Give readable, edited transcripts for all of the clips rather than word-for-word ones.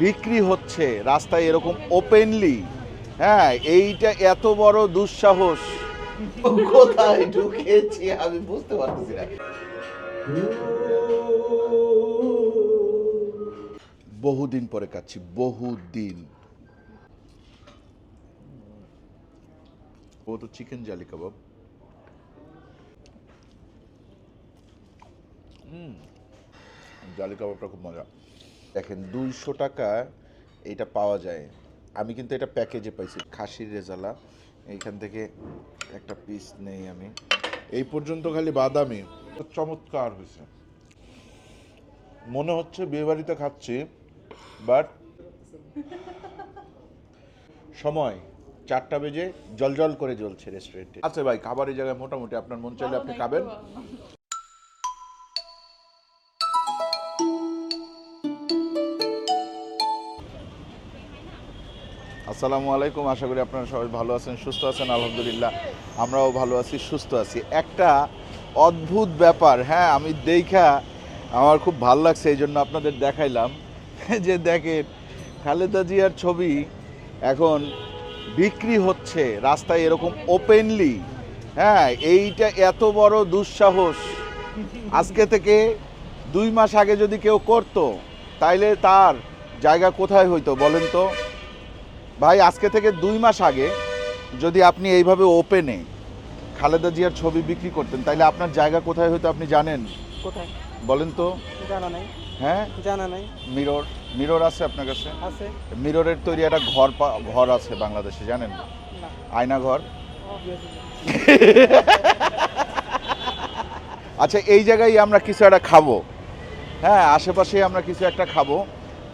বিক্রি হচ্ছে রাস্তায় এরকম ওপেনলি। হ্যাঁ, এইটা এত বড় দুঃসাহস কোথায় ঢুকেছি আমি বুঝতে পারতেছি না। বহুদিন পরে খাচ্ছি, বহুদিন। ও তো চিকেন জালি কাবাব। জালি কাবাবটা খুব মজা। দেখেন 200 টাকা এটা পাওয়া যায়। আমি কিন্তু এটা প্যাকেজে পাইছি, খাসির রেজালা। এইখান থেকে একটা পিস নেই আমি। এই পর্যন্ত খালি বাদামি, চমৎকার হয়েছে। মনে হচ্ছে বিয়েবাড়িতে খাচ্ছি, বাট সময় 4টা বেজে জলজল করে জ্বলছে রেস্টুরেন্টে। আচ্ছা ভাই, খাবারের জায়গায় মোটামুটি আপনার মন চাইলে আপনি খাবেন। আসসালামু আলাইকুম, আশা করি আপনারা সবাই ভালো আছেন, সুস্থ আছেন। আলহামদুলিল্লাহ আমরাও ভালো আছি, সুস্থ আছি। একটা অদ্ভুত ব্যাপার, হ্যাঁ, আমি দেখা আমার খুব ভালো লাগছে, এই জন্য আপনাদের দেখাইলাম। যে দেখেন, খালেদা জিয়ার ছবি এখন বিক্রি হচ্ছে রাস্তায় এরকম ওপেনলি। হ্যাঁ, এইটা এত বড় দুঃসাহস। আজকে থেকে 2 মাস আগে যদি কেউ করতো, তাইলে তার জায়গা কোথায় হইতো বলেন তো ভাই? আজকে থেকে 2 মাস আগে যদি আপনি এইভাবে ওপেনে খালেদা জিয়ার ছবি বিক্রি করতেন, তাইলে আপনার জায়গা কোথায় হইতো আপনি জানেন? কোথায় বলেন তো। জানা নাই। হ্যাঁ, জানা নাই। মিরর, মিরর আছে আপনার কাছে? আছে। মিররের তৈরি একটা ঘর আছে বাংলাদেশে, জানেন? না। আয়না ঘর। আচ্ছা, এই জায়গায় আমরা কিছু একটা খাবো। হ্যাঁ, আশেপাশে আমরা কিছু একটা খাবো।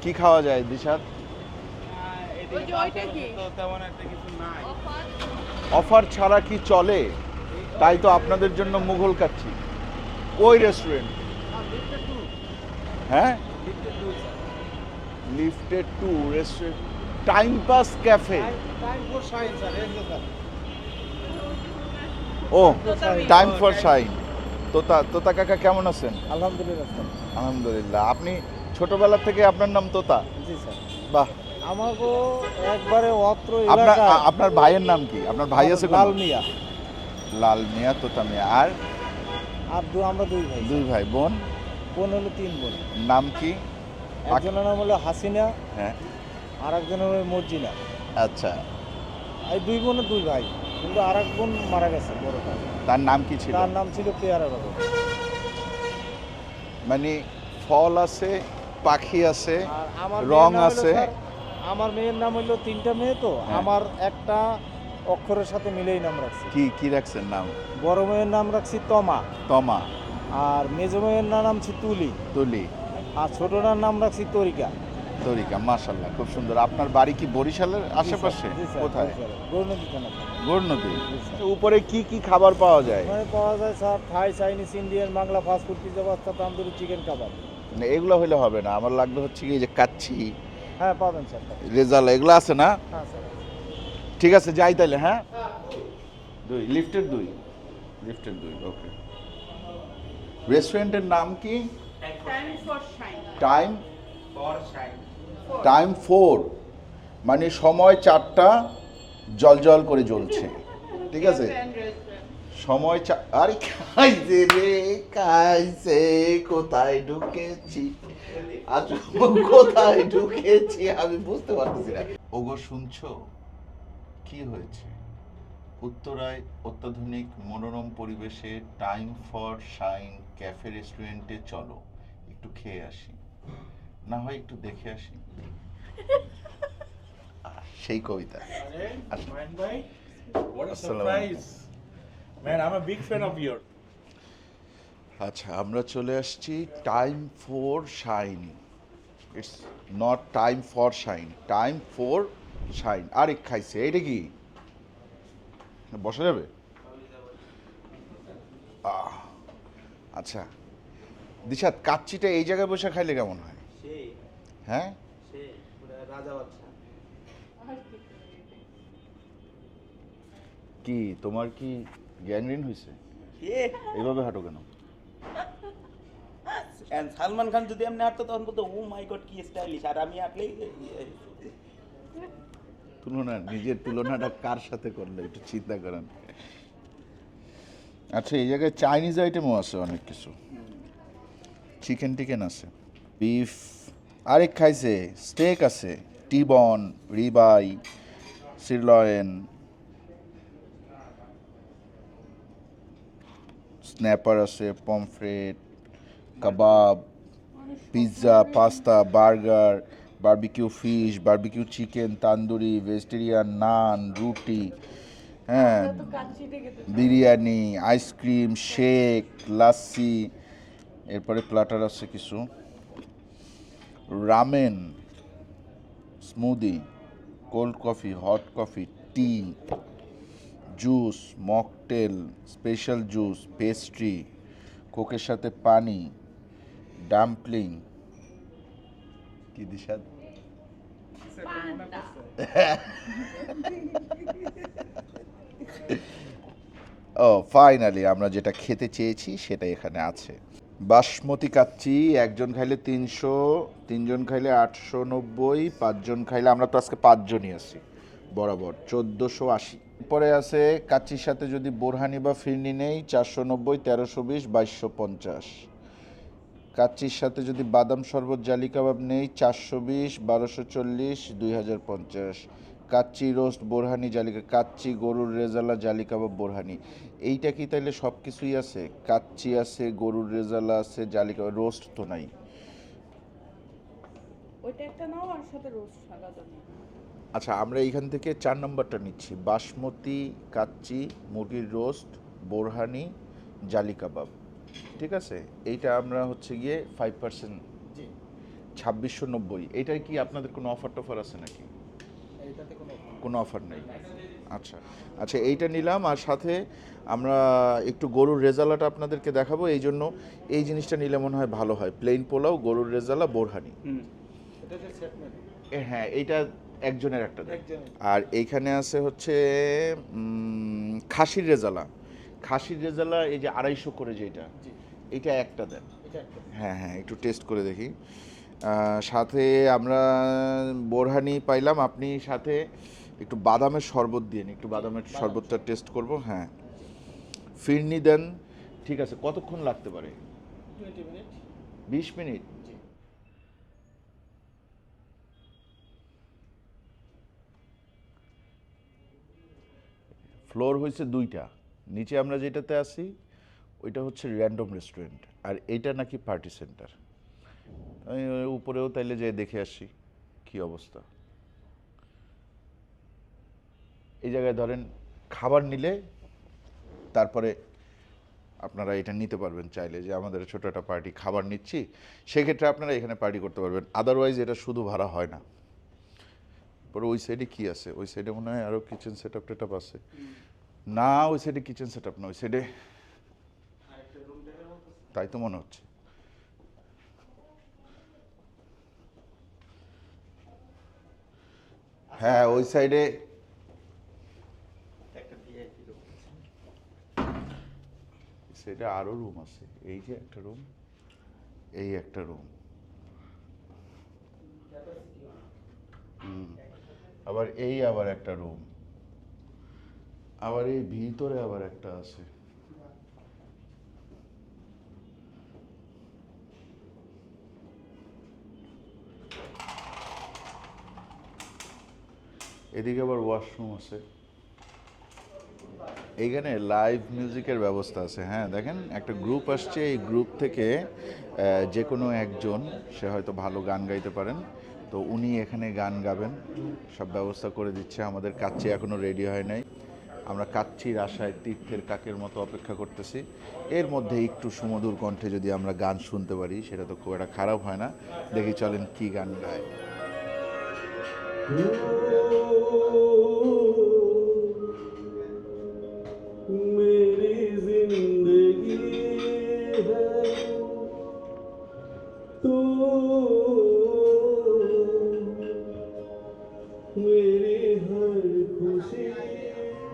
কি খাওয়া যায় দিশাত? অফার ছাড়া কি চলে? তাই তো আপনাদের জন্য মুঘল খাচ্ছি। ওই রেস্টুরেন্ট, হ্যাঁ, lifted to restaurant, time pass cafe. ও, টাইম ফর শাইন। তোতা, তোতা কাকা কেমন আছেন? আলহামদুলিল্লাহ স্যার। আলহামদুলিল্লাহ। আপনি ছোটবেলা থেকে আপনার নাম তোতা? জি স্যার। বাহ। আমাকে একবারে অত্র আপনার এলাকায় আপনার ভাইয়ের নাম কি? আপনার ভাই আছে কোনো? লাল মিয়া। লাল মিয়া, তোতা মিয়া। আর আর আমরা দুই ভাই। 2 ভাই। বোন? বোন হলো 3 বোন। নাম কি? একজনের নাম হলো হাসিনা, হ্যাঁ, আর একজনের হলো মর্জিনা। আচ্ছা। এই 2 বোনের 2 ভাই, কিন্তু আর এক বোন মারা গেছে বড়টা। তার নাম কি ছিল? তার নাম ছিল পেয়ারা বাবু। মানে ফল আছে, পাখি আছে, আর আমার রং মেয়ের নাম হলো আছে। স্যার, আমার মেয়ের নাম হলো 3টা মেয়ে তো, হ্যাঁ। আমার একটা অক্ষরের সাথে মিলেই নাম রাখছি। কি কি রাখছেন নাম? বড় মেয়ের নাম রাখছি তমা, তমা। আর মেজো মেয়ের নাম ছিল তুলি, তুলি। আর ছোটটার নাম রাখছি তরিকা। তরিকা, মাশাআল্লাহ, খুব সুন্দর। আপনার বাড়ি কি বরিশালের আশেপাশে? কোথায়? গৌরনদী থানা। গৌরনদী। উপরে কি কি খাবার পাওয়া যায়? ওখানে পাওয়া যায় sir Thai, Chinese, Indian, Bangla fast food, pizza, pasta, tandoori, chicken kebab. মানে এগুলো হইলে হবে না, আমার লাগবে হচ্ছে কি যে কাচ্ছি, হ্যাঁ পাবেন স্যার। রেজালা, এগুলো আছে না? হ্যাঁ স্যার। ঠিক আছে, যাই তাইলে। হ্যাঁ, 2 লিফটের 2, লিফটের 2। ওকে। রেস্টুরেন্টের নাম কি? টাইম টাইম 4, মানে সময় 4টা, জলজল করে জ্বলছে। ঠিক আছে, সময় আরে খাইছে রে, খাইছে। কোথায় ঢুকেছি আচ্ছা, কোথায় ঢুকেছি আমি বুঝতে পারতেছি না। ওগো শুনছো? কি হয়েছে? উত্তরায় অত্যাধুনিক মনোরম পরিবেশে টাইম ফর শাইন ক্যাফে রেস্টুরেন্টে চলো, একটু খেয়ে আসি, না হয় একটু দেখে আসি। সেই কবিতা। What a Assalamu surprise. Man, I'm a big fan of yours. আচ্ছা, আমরা চলে আসছি time for shine. It's not time for shine, time for shine. আরে খাইছে, এটা কি বসা যাবে? আচ্ছা দিশাত, কাচ্চিটা এই জায়গায় বসে খাইলে কেমন হয়? হ্যাঁ, কি তোমার কি গ্যাংরিন হয়েছে? এইভাবে হাঁটো কেন? And সালমান খান যদি এমনি হাঁটতো তখন বলতো ও মাই গড কি স্টাইলিশ, আর আমি হাঁটলেই নিজের তুলনাটা কার সাথে করলে একটু চিন্তা করেন। আচ্ছা, এই জায়গায় চাইনিজ আইটেমও আছে অনেক কিছু, চিকেন টিকেন আছে, বিফ, আরেক খাইছে, স্টেক আছে, টিবন, রিবাই, সিরলয়েন, স্ন্যাপার আছে, pomfret, kebab, pizza, pasta, burger, barbecue fish, barbecue chicken, tandoori, vegetarian, naan, রুটি, হ্যাঁ, বিরিয়ানি, আইসক্রিম, শেক, লাসি, এরপরে প্লাটার আছে কিছু, ramen, smoothie, cold coffee, hot coffee, tea, juice, mocktail, special juice, pastry, কোকের সাথে পানি, ডাম্পলিং, কি দিশাদ, ও ফাইনালি আমরা যেটা খেতে চেয়েছি সেটা এখানে আছে। বাসমতি কাচ্চি, একজন খাইলে 300, তিনজন খাইলে 890, পাঁচজন খাইলে, আমরা তো আজকে 5 জনই আছি বরাবর, 1480। পরে আছে কাচ্চির সাথে যদি বোরহানি বা ফিরনি নেই 490, 1320, 2250। কাচ্চির সাথে যদি বাদাম শরবত জালি কাবাব নেই 420, 1240, 2050। কাচ্চি রোস্ট বোরহানি জালি, কাচ্চি গরুর রেজালা জালি কাবাব বোরহানি, এইটা কি তাইলে সব কিছুই আছে? কাচ্চি আছে, গরুর রেজালা আছে, জালি কাবাব, রোস্ট তো নাই। ওইটা একটা নাও আর সাথে রোস্ট আলাদা। আচ্ছা, আমরা এইখান থেকে 4 নম্বরটা নিচ্ছি, বাসমতি কাচ্চি, মুরগির রোস্ট, বোরহানি, জালি কাবাব, ঠিক আছে? এইটা আমরা হচ্ছে গিয়ে 5%, 2690। এইটার কি আপনাদের কোনো অফার টফার আছে নাকি? কোনো অফার নেই। আচ্ছা আচ্ছা, এইটা নিলাম, আর সাথে আমরা একটু গরুর রেজালাটা আপনাদেরকে দেখাবো, এই জন্য এই জিনিসটা নিলে মনে হয় ভালো হয়, প্লেন পোলাও, গরুর রেজালা, বোরহানি। হ্যাঁ, এইটা একজনের একটা দেন। আর এইখানে আছে হচ্ছে খাসির রেজালা, খাসির রেজালা এই যে 250 করে যেটা, এটা একটা দেন। হ্যাঁ হ্যাঁ, একটু টেস্ট করে দেখি। সাথে আমরা বোরহানি পাইলাম, আপনি সাথে একটু বাদামের শরবত দিন, একটু বাদামের শরবতটা টেস্ট করব। হ্যাঁ, ফিরনি দেন। ঠিক আছে, কতক্ষণ লাগতে পারে? 20 মিনিট। ফ্লোর হয়েছে 2টা, নিচে আমরা যেটাতে আছি ওইটা হচ্ছে র্যান্ডম রেস্টুরেন্ট, আর এইটা নাকি পার্টি সেন্টার। আমি উপরেও তাইলে যেয়ে দেখে আসি কি অবস্থা। এই জায়গায় ধরেন খাবার নিলে তারপরে আপনারা এটা নিতে পারবেন চাইলে, যে আমাদের ছোটো একটা পার্টি খাবার নিচ্ছি, সেক্ষেত্রে আপনারা এখানে পার্টি করতে পারবেন। আদারওয়াইজ এটা শুধু ভাড়া হয় না। পরে ওই সাইডে কি আছে? ওই সাইডে মনে হয় আরও kitchen set up TET up আছে না? ওই সাইডে কিচেন সেট আপ না, ওই সাইডে, তাই তো মনে হচ্ছে। হ্যাঁ, ওই সাইডে সেটা আরো রুম আছে, এই যে একটা রুম, এই একটা রুম, আবার এই আবার একটা রুম, আবার এই ভিতরে আবার একটা আছে। এদিকে আবার ওয়াশরুম আছে। এইখানে লাইভ মিউজিকের ব্যবস্থা আছে। হ্যাঁ, দেখেন একটা গ্রুপ আসছে, এই গ্রুপ থেকে যে কোনো একজন, সে হয়তো ভালো গান গাইতে পারেন, তো উনি এখানে গান গাবেন, সব ব্যবস্থা করে দিচ্ছে। আমাদের কাচ্চি এখনও রেডি হয় নাই, আমরা কাচ্চির আশায় তীর্থের কাকের মতো অপেক্ষা করতেছি। এর মধ্যে একটু সুমধুর কণ্ঠে যদি আমরা গান শুনতে পারি সেটা তো খুব একটা খারাপ হয় না। দেখি চলেন কি গান গায়। मेरी जिंदगी है तो मेरी हर खुशी।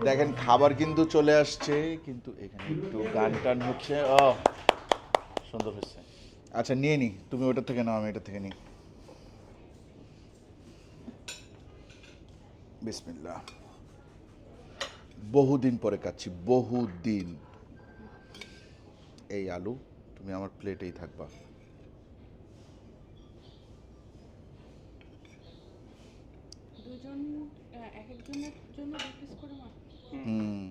দেখেন খাবার কিন্তু চলে আসছে, কিন্তু এখানে একটু গান টান হচ্ছে। ও সুন্দর হচ্ছে। আচ্ছা নিয়ে নি, তুমি ওটা থেকে নাও, আমি এটা থেকে নিই। বিসমিল্লাহ। বহুদিন পরে খাচ্ছি, বহুদিন। এই আলু তুমি আমার প্লেটেই থাকবা। দুজন এক একজনের জন্য 2 পিস করে মাছ। হুম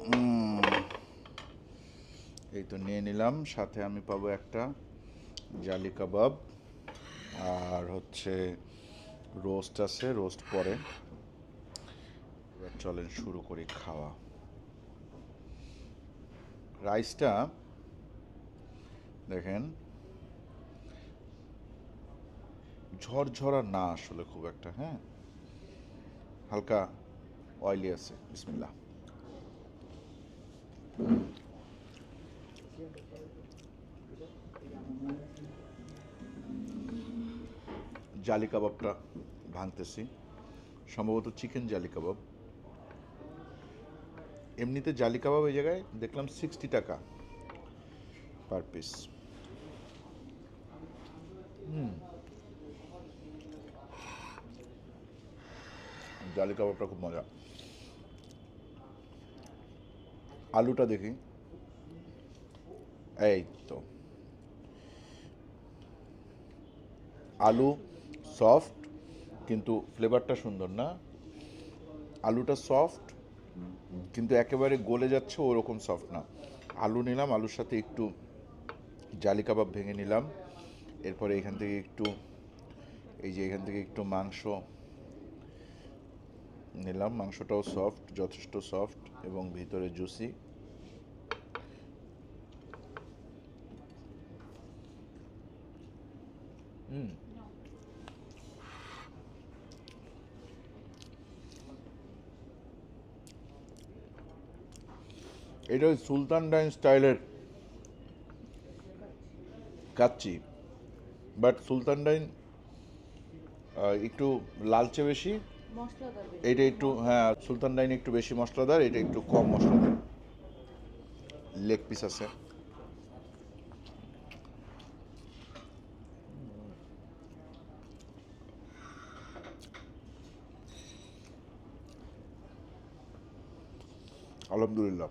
হুম। এই তো নিয়ে নিলাম, সাথে আমি পাবো একটা জালি কাবাব, আর হচ্ছে রোস্ট আছে, রোস্ট পরে। এবার চলেন শুরু করি খাওয়া। রাইসটা দেখেন ঝরঝরা না আসলে খুব একটা, হ্যাঁ হালকা অয়েলি আছে। বিসমিল্লাহ। জালি কাবাবটা ভাঙতেছি, সম্ভবত চিকেন জালি কাবাব। এমনিতে জালি কাবাব এই জায়গায় দেখলাম 60 টাকা পার পিস। জালি কাবাবটা খুব মজা। আলুটা দেখি, এই তো আলু সফট, কিন্তু ফ্লেভারটা সুন্দর না। আলুটা সফট কিন্তু একেবারে গলে যাচ্ছে ওরকম সফট না। আলু নিলাম, আলুর সাথে একটু জালি কাবাব ভেঙে নিলাম, এরপরে এখান থেকে একটু, এই যে এখান থেকে একটু মাংস নিলাম। মাংসটাও সফট, যথেষ্ট সফট এবং ভিতরে জুসি। এটা ওই সুলতান ডাইন স্টাইলের কাচ্চি, বাট সুলতান ডাইন একটু লালচে বেশি, মশলাদার বেশি। এটা একটু, হ্যাঁ সুলতান ডাইন একটু বেশি মশলাদার, এটা একটু কম মশলাদার। লেগ পিস আছে। আলহামদুলিল্লাহ।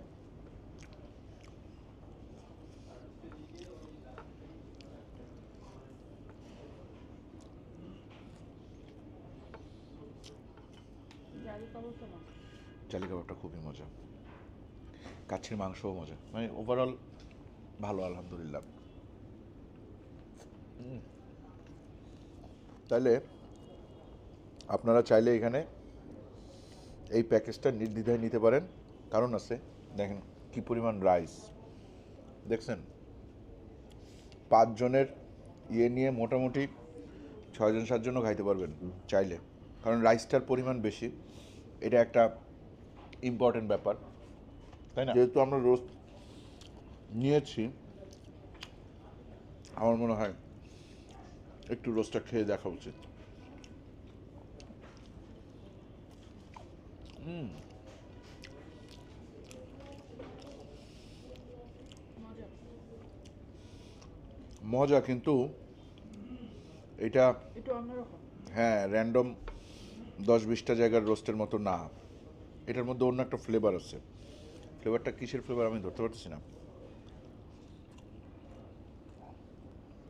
জালি কাবাবটা না। জালি কাবাবটা খুবই মজা, কাচ্চির মাংসও মজা, মানে ওভারঅল ভালো আলহামদুলিল্লাহ। তাহলে আপনারা চাইলে এখানে এই প্যাকেজটা নির্দ্বিধায় নিতে পারেন, কারণ আছে দেখেন কি পরিমাণ রাইস, দেখছেন 5 জনের ইয়ে নিয়ে মোটামুটি 6 জন 7 জনও খাইতে পারবেন চাইলে, কারণ রাইসটার পরিমাণ বেশি। এটা একটা ইম্পর্টেন্ট ব্যাপার, তাই না? যেহেতু আমরা রোস্ট নিয়েছি, আমার মনে হয় একটু রোস্টটা খেয়ে দেখা উচিত। মজা। মজা, কিন্তু এটা একটু অন্যরকম। হ্যাঁ র্যান্ডম 10-20টা জায়গার রোস্টের মতো না, এটার মধ্যে অন্য একটা ফ্লেভার আছে। ফ্লেভারটা কিসের ফ্লেভার আমি ধরতে পারতেছি না।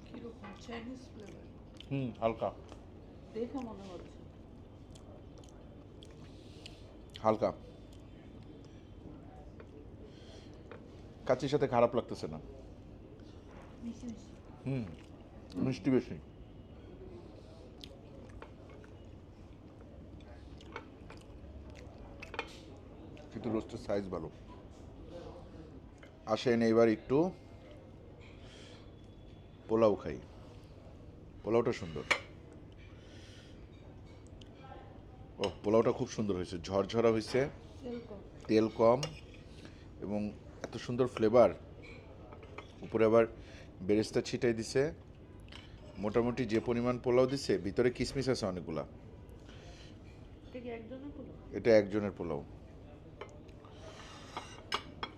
কিরকম চাইনিজ ফ্লেভার হালকা দেখে মনে হচ্ছে। হালকা, কাচ্চির সাথে খারাপ লাগতেছে না। মিষ্টি মিষ্টি। মিষ্টি বেশি। কিন্তু রোস্টের সাইজ ভালো। আসেন এবার একটু পোলাও খাই। পোলাওটা সুন্দর, ও পোলাওটা খুব সুন্দর হয়েছে, ঝরঝরা হয়েছে, তেল কম। তেল কম এবং এত সুন্দর ফ্লেভার। উপরে আবার বেরেস্তা ছিটাই দিছে। মোটামুটি যে পরিমাণ পোলাও দিছে, ভিতরে কিশমিশ আছে অনেকগুলা। এটা কি একজনের পোলাও? এটা একজনের পোলাও।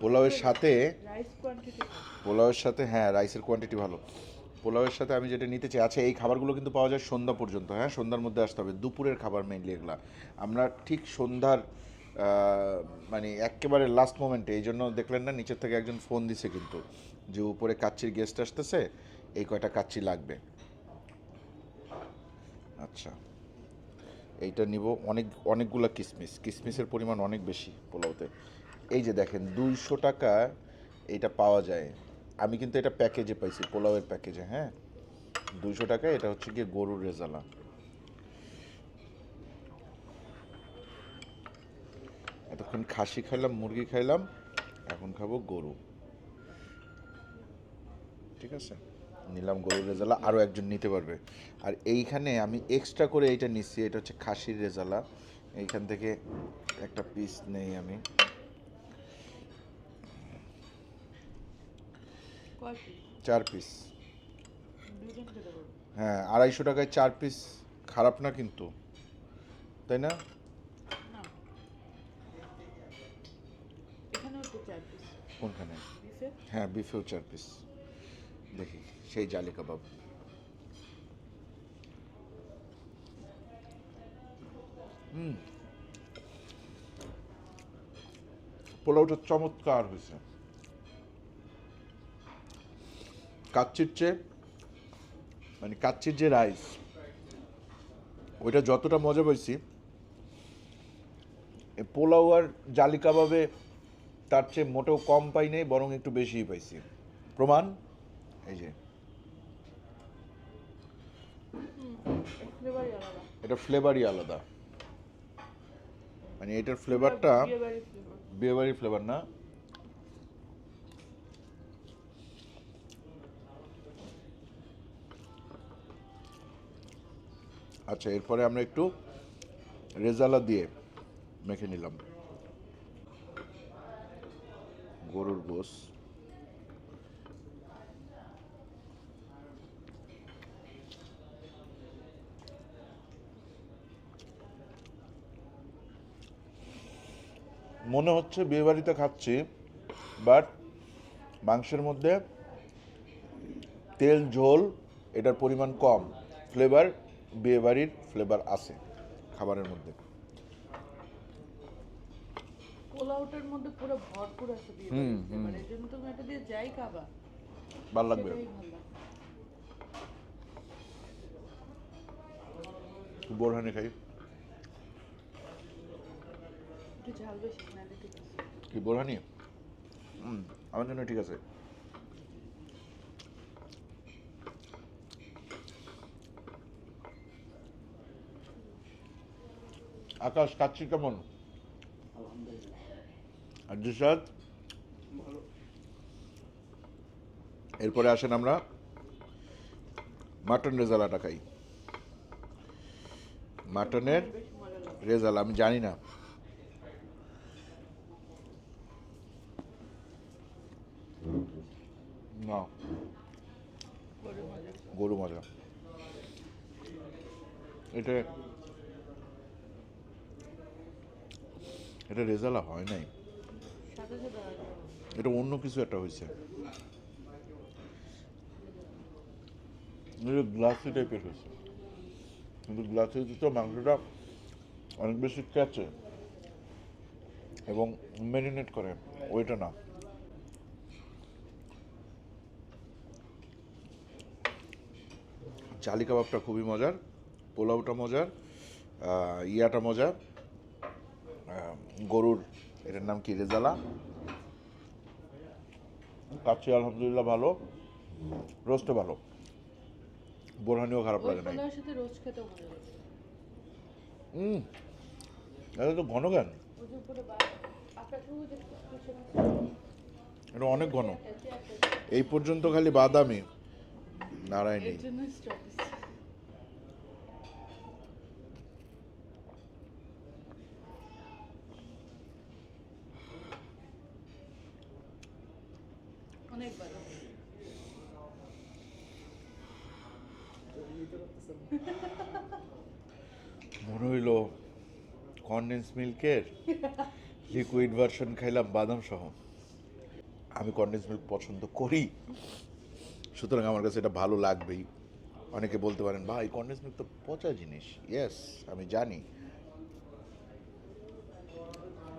পোলাওয়ের সাথে রাইস কোয়ান্টিটি পোলাওয়ের সাথে হ্যাঁ রাইসের কোয়ান্টিটি ভালো। পোলাওয়ের সাথে আমি যেটা নিতে চাই, আচ্ছা এই খাবারগুলো কিন্তু পাওয়া যায় সন্ধ্যা পর্যন্ত, হ্যাঁ সন্ধ্যার মধ্যে আসতে হবে, দুপুরের খাবার মেইনলি এগুলা। আমরা ঠিক সন্ধ্যার মানে একেবারে লাস্ট মোমেন্টে, এই জন্য দেখলেন না নিচের থেকে একজন ফোন দিছে কিন্তু, যে উপরে কাচ্চির গেস্ট আসতেছে, এই কয়টা কাচ্চি লাগবে। আচ্ছা এইটা নিব, অনেকগুলা কিসমিস, কিসমিসের পরিমাণ অনেক বেশি পোলাওতে। এই যে দেখেন 200 টাকা এইটা পাওয়া যায়। আমি কিন্তু এটা প্যাকেজে পাইছি, পোলাওয়ের প্যাকেজে, হ্যাঁ 200 টাকা। এটা হচ্ছে গিয়ে গরুর রেজালা। এতক্ষণ খাসি খাইলাম, মুরগি খাইলাম, এখন খাবো গরু। ঠিক আছে, নিলাম গরুর রেজালা, আরও একজন নিতে পারবে। আর এইখানে আমি এক্সট্রা করে এইটা নিচ্ছি, এটা হচ্ছে খাসির রেজালা। এইখান থেকে একটা পিস নেই আমি। কয় পিস 4 পিস। দুজন খেতে পারবো হ্যাঁ 250 টাকায় 4 পিস, খারাপ না কিন্তু, তাই না? না এখানেও তো 4 পিস কোনখানে? বিফে হ্যাঁ বিফেও 4 পিস। দেখি সেই জালি কাবাব। পোলাওটা চমৎকার হয়েছে। কাচ্চির চেয়ে মানে কাচ্চির যে রাইস, ওইটা যতটা মজা পাইছি, এ পোলাও আর জালি কাবাবে তার চেয়ে মোটেও কম পাই নাই, বরং একটু বেশিই পাইছি। প্রমাণ এই যে, ফ্লেভারই আলাদা এটা ফ্লেভারই আলাদা। মানে এটার ফ্লেভারটা বিয়েবাড়ির ফ্লেভার বিয়েবাড়ির ফ্লেভার না। আচ্ছা এরপরে আমরা একটু রেজালা দিয়ে মেখে নিলাম গরুর গোস। মনে হচ্ছে বিয়েবাড়িতে খাচ্ছি, বাট মাংসের মধ্যে তেল ঝোল এটার পরিমাণ কম, ফ্লেভার বিয়েবাড়ির ফ্লেভার আছে খাবারের মধ্যে। পোলাওটার মধ্যে পুরো ভরপুর আছে বিয়েবাড়ির ফ্লেভার, এর জন্য তুমি এটা দিয়ে যাই খাবা ভালো লাগবে। সেটাই ভালো লাগে। বোরহানি খাই। একটু ঝাল বেশি নাহলে ঠিক আছে। কি বোরহানি? আমার জন্য ঠিক আছে। আকাশ কাচ্ছি কেমন? আর জিসাদ? এরপরে আসেন আমরা মাটন রেজালাটা খাই। মাটনের বেশি মজা লাগে। রেজালা আমি জানি না, না গরুর মজা। গরু মজা। এটা এটা রেজালা হয় নাই, সাথে সাথে আর এটা অন্য কিছু একটা হয়েছে। গ্লাসি টাইপের হয়েছে, কিন্তু গ্লাসি তো মাংসটা অনেক বেশি ক্যাচে এবং ম্যারিনেট করে, ওইটা না। চালি কাবাবটা খুবই মজার, পোলাওটা মজার, ইয়াটা মজা, গরুর এটার নাম কি রেজালা, কাচ্চি আলহামদুলিল্লাহ ভালো, রোস্টও ভালো, বোরহানিও খারাপ ওই লাগে নাই। পোলাওর সাথে রোজ খেতেও মজা লাগে। এটা তো ঘন কেন? ওই যে উপরে আপনাকে ওই যে পিছনে এটা অনেক ঘন, এই পর্যন্ত খালি বাদামি, নারায়ণী। এর জন্য স্টপ অনেক ভালো। মনে হইল কনডেন্স মিল্কের লিকুইড ভার্সন খাইলাম বাদাম সহ। আমি কনডেন্স মিল্ক পছন্দ করি, সুতরাং আমার কাছে এটা ভালো লাগবেই। অনেকে বলতে পারেন ভাই কনডেন্স মিল্ক তো পচা জিনিস, ইয়েস আমি জানি।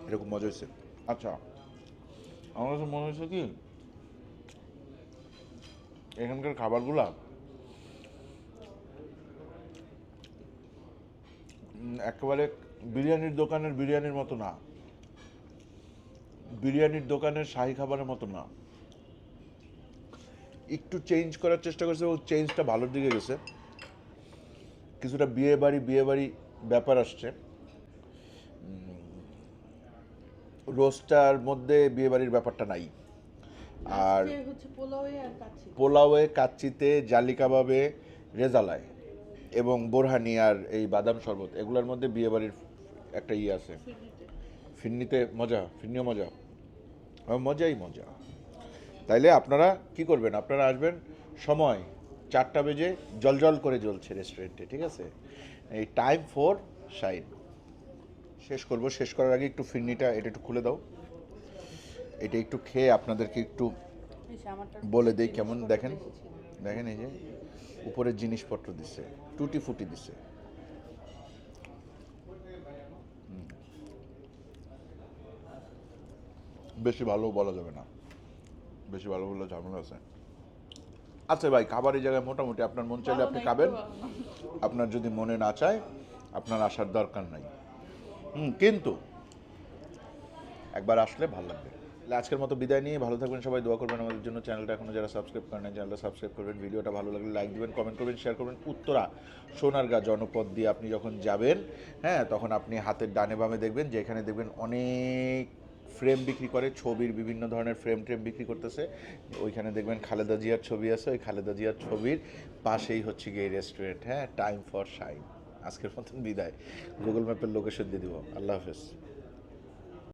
এরকম মজা হয়েছে। আচ্ছা, আমার কাছে মনে হয়েছে কি এখানকার খাবারগুলা একেবারে বিরিয়ানির দোকানের বিরিয়ানির মতো না, বিরিয়ানির দোকানের শাহী খাবারের মতো না, একটু চেঞ্জ করার চেষ্টা করছে এবং চেঞ্জটা ভালোর দিকে গেছে। কিছুটা বিয়ে বাড়ি ব্যাপার আসছে, রোস্টার মধ্যে বিয়ে বাড়ির ব্যাপারটা নাই। আর আজকে হচ্ছে পোলাওয়ে আর কাচ্চি। পোলাওয়ে, কাচ্চিতে, জালি কাবাবে, রেজালায় এবং বোরহানি আর এই বাদাম শরবত, এগুলোর মধ্যে বিয়ে বাড়ির একটা আছে। ফিরনিতে মজা, ফিরনিও মজা, মজাই মজা। তাইলে আপনারা কি করবেন, আপনারা আসবেন সময় 4টা বেজে জলজল করে জ্বলছে রেস্টুরেন্টে, ঠিক আছে? এই টাইম ফর শাইন শেষ করব। শেষ করার আগে একটু ফিরনিটা এটা একটু খুলে দাও, এটা একটু খেয়ে আপনাদেরকে একটু বলে দেই কেমন। দেখেন দেখেন, এই যে উপরের জিনিসপত্র দিচ্ছে, টুটি ফুটি দিচ্ছে। বেশি ভালো বলা যাবে না, বেশি ভালো বললে ঝামেলা আছে। আচ্ছা ভাই, খাবারের জায়গায় মোটামুটি আপনার মন চাইলে আপনি খাবেন, আপনার যদি মনে না চায় আপনার আসার দরকার নাই। কিন্তু একবার আসলে ভালো লাগবে। আজকের মতো বিদায় নিয়ে ভালো থাকবেন সবাই, দোয়া করবেন আমাদের জন্য। চ্যানেলটা এখনো যারা সাবস্ক্রাইব করেন না, চ্যানেলটা সাবস্ক্রাইব করবেন। ভিডিওটা ভালো লাগলে লাইক দিবেন, কমেন্ট করবেন, শেয়ার করবেন। উত্তরা সোনারগাঁ জনপদ দিয়ে আপনি যখন যাবেন, হ্যাঁ, তখন আপনি হাতের ডানে বামে দেখবেন যে এখানে দেখবেন অনেক ফ্রেম বিক্রি করে, ছবির বিভিন্ন ধরনের ফ্রেম ট্রেম বিক্রি করতেছে। ওইখানে দেখবেন খালেদা জিয়ার ছবি আছে, ওই খালেদা জিয়ার ছবির পাশেই হচ্ছে গিয়ে এই রেস্টুরেন্ট, হ্যাঁ, টাইম ফর শাইন। আজকের মতন বিদায়, গুগল ম্যাপের লোকেশন দিয়ে দিব। আল্লাহ হাফেজ।